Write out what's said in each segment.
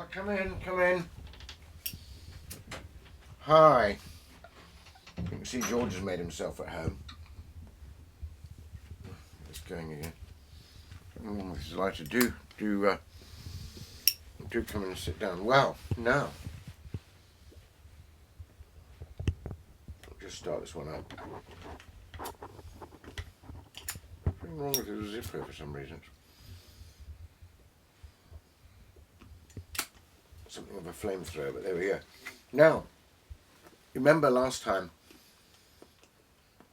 Oh, come in, come in. Hi. You can see George has made himself at home. It's going again. If you'd like to do come in and sit down. Well, now, I'll just start this one up. Nothing wrong with the zipper for some reason. Something of a flamethrower, but there we go. Now, remember last time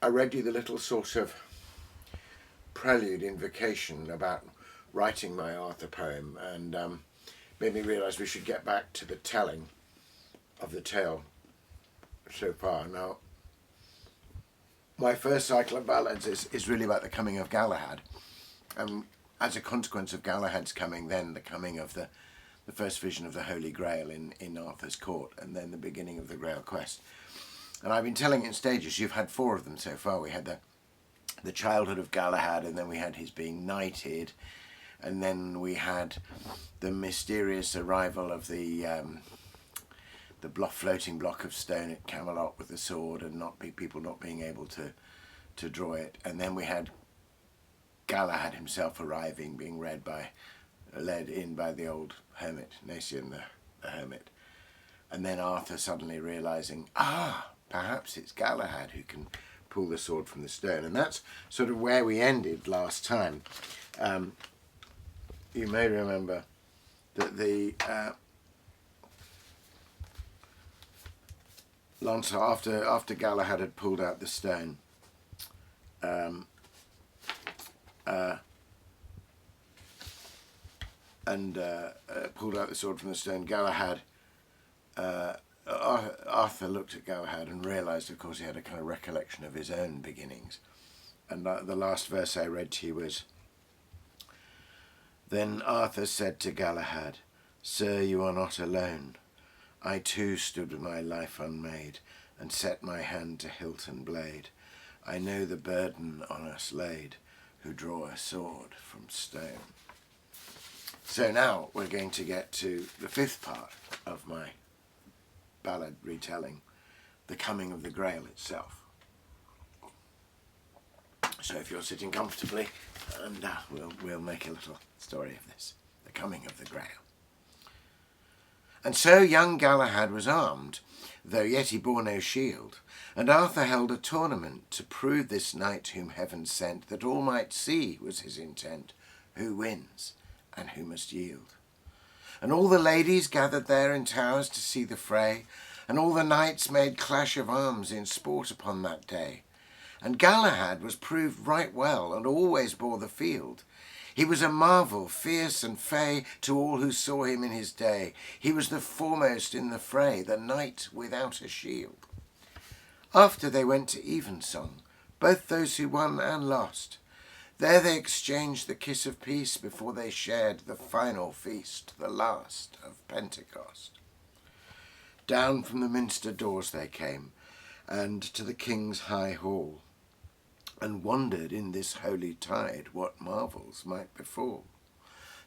I read you the little sort of prelude invocation about writing my Arthur poem, and made me realise we should get back to the telling of the tale so far. Now, my first cycle of ballads is really about the coming of Galahad, and as a consequence of Galahad's coming, then the coming of the first vision of the Holy Grail in Arthur's court, and then the beginning of the Grail quest. And I've been telling it in stages. You've had 4 of them so far. We had the childhood of Galahad, and then we had his being knighted, and then we had the mysterious arrival of the floating block of stone at Camelot with the sword, and people not being able to draw it. And then we had Galahad himself arriving, being led in by the old hermit, Nasian the hermit. And then Arthur suddenly realising, perhaps it's Galahad who can pull the sword from the stone. And that's sort of where we ended last time. You may remember that the Lancelot, after Galahad had pulled out the stone, pulled out the sword from the stone, Galahad, Arthur looked at Galahad and realised, of course, he had a kind of recollection of his own beginnings. And the last verse I read to you was, "Then Arthur said to Galahad, 'Sir, you are not alone. I too stood with my life unmade, and set my hand to hilt and blade. I know the burden on us laid, who draw a sword from stone.'" So now we're going to get to the 5th part of my ballad retelling, the coming of the Grail itself. So if you're sitting comfortably, and we'll make a little story of this, the coming of the Grail. "And so young Galahad was armed, though yet he bore no shield, and Arthur held a tournament to prove this knight whom heaven sent, that all might see was his intent, who wins and who must yield. And all the ladies gathered there in towers to see the fray, and all the knights made clash of arms in sport upon that day. And Galahad was proved right well, and always bore the field. He was a marvel, fierce and fey, to all who saw him in his day. He was the foremost in the fray, the knight without a shield. After they went to evensong, both those who won and lost. There they exchanged the kiss of peace before they shared the final feast, the Last of Pentecost. Down from the minster doors they came, and to the king's high hall, and wondered in this holy tide what marvels might befall.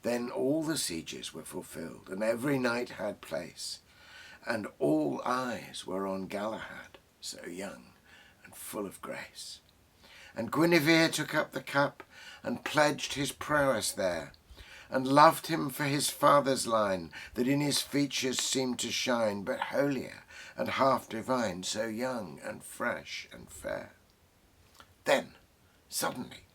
Then all the sieges were fulfilled, and every knight had place, and all eyes were on Galahad, so young and full of grace. And Guinevere took up the cup, and pledged his prowess there, and loved him for his father's line, that in his features seemed to shine, but holier and half divine, so young and fresh and fair. Then, suddenly,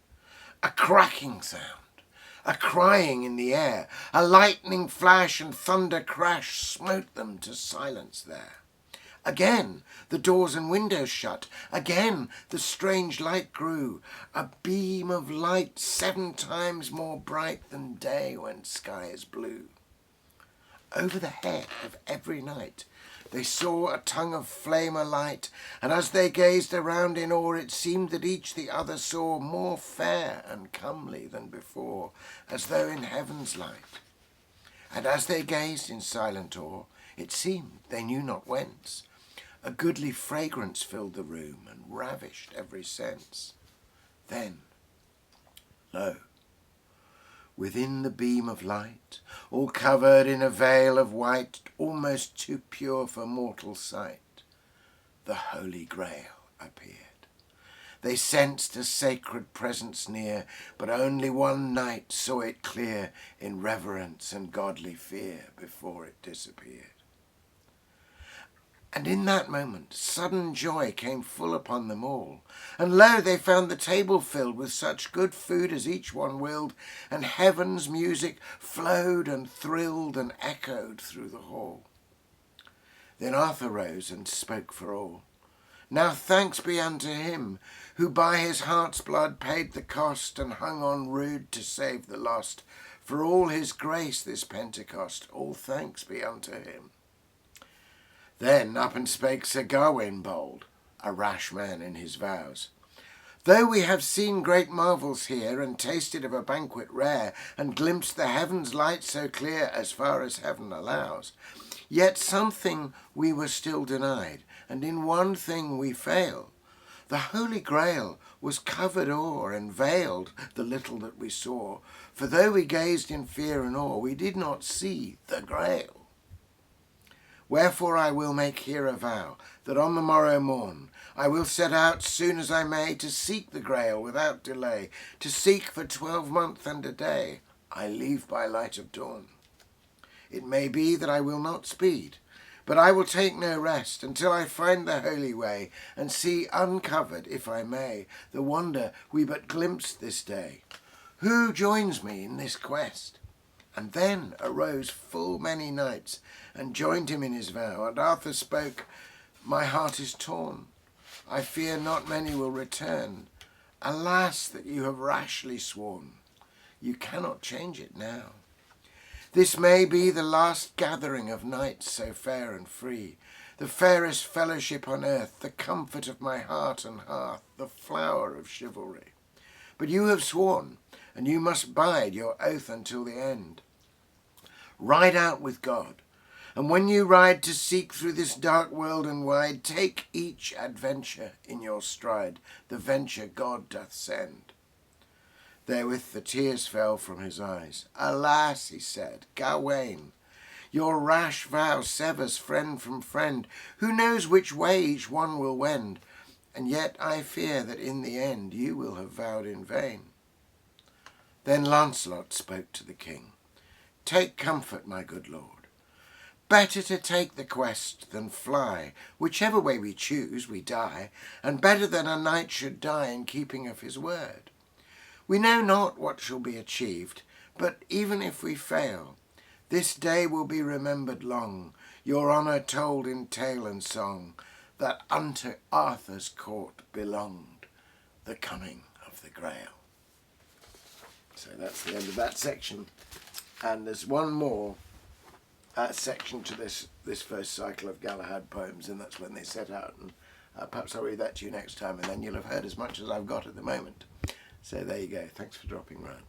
a cracking sound, a crying in the air, a lightning flash and thunder crash smote them to silence there. Again the doors and windows shut, again the strange light grew, a beam of light 7 times more bright than day when sky is blue. Over the head of every knight they saw a tongue of flame alight, and as they gazed around in awe, it seemed that each the other saw more fair and comely than before, as though in heaven's light. And as they gazed in silent awe, it seemed they knew not whence, a goodly fragrance filled the room and ravished every sense. Then, lo, within the beam of light, all covered in a veil of white, almost too pure for mortal sight, the Holy Grail appeared. They sensed a sacred presence near, but only one knight saw it clear in reverence and godly fear before it disappeared. And in that moment sudden joy came full upon them all, and lo, they found the table filled with such good food as each one willed, and heaven's music flowed and thrilled and echoed through the hall. Then Arthur rose and spoke for all. Now thanks be unto him, who by his heart's blood paid the cost, and hung on rude to save the lost, for all his grace this Pentecost, all thanks be unto him. Then up and spake Sir Gawain bold, a rash man in his vows. Though we have seen great marvels here, and tasted of a banquet rare, and glimpsed the heaven's light so clear as far as heaven allows, yet something we were still denied, and in one thing we fail. The Holy Grail was covered o'er and veiled the little that we saw, for though we gazed in fear and awe, we did not see the Grail. Wherefore I will make here a vow, that on the morrow morn I will set out soon as I may, to seek the Grail without delay, to seek for 12 months and a day. I leave by light of dawn. It may be that I will not speed, but I will take no rest until I find the holy way, and see uncovered, if I may, the wonder we but glimpsed this day. Who joins me in this quest? And then arose full many knights, and joined him in his vow. And Arthur spoke, My heart is torn. I fear not many will return. Alas, that you have rashly sworn. You cannot change it now. This may be the last gathering of knights so fair and free, the fairest fellowship on earth, the comfort of my heart and hearth, the flower of chivalry. But you have sworn, and you must bide your oath until the end. Ride out with God, and when you ride to seek through this dark world and wide, take each adventure in your stride, the venture God doth send. Therewith the tears fell from his eyes. Alas, he said, Gawain, your rash vow severs friend from friend. Who knows which way each one will wend? And yet I fear that in the end you will have vowed in vain. Then Lancelot spoke to the king. Take comfort, my good lord. Better to take the quest than fly. Whichever way we choose, we die, and better than a knight should die in keeping of his word. We know not what shall be achieved, but even if we fail, this day will be remembered long, your honour told in tale and song, that unto Arthur's court belonged the coming of the Grail. So that's the end of that section. And there's one more section to this first cycle of Galahad poems, and that's when they set out. And perhaps I'll read that to you next time, and then you'll have heard as much as I've got at the moment. So there you go. Thanks for dropping round.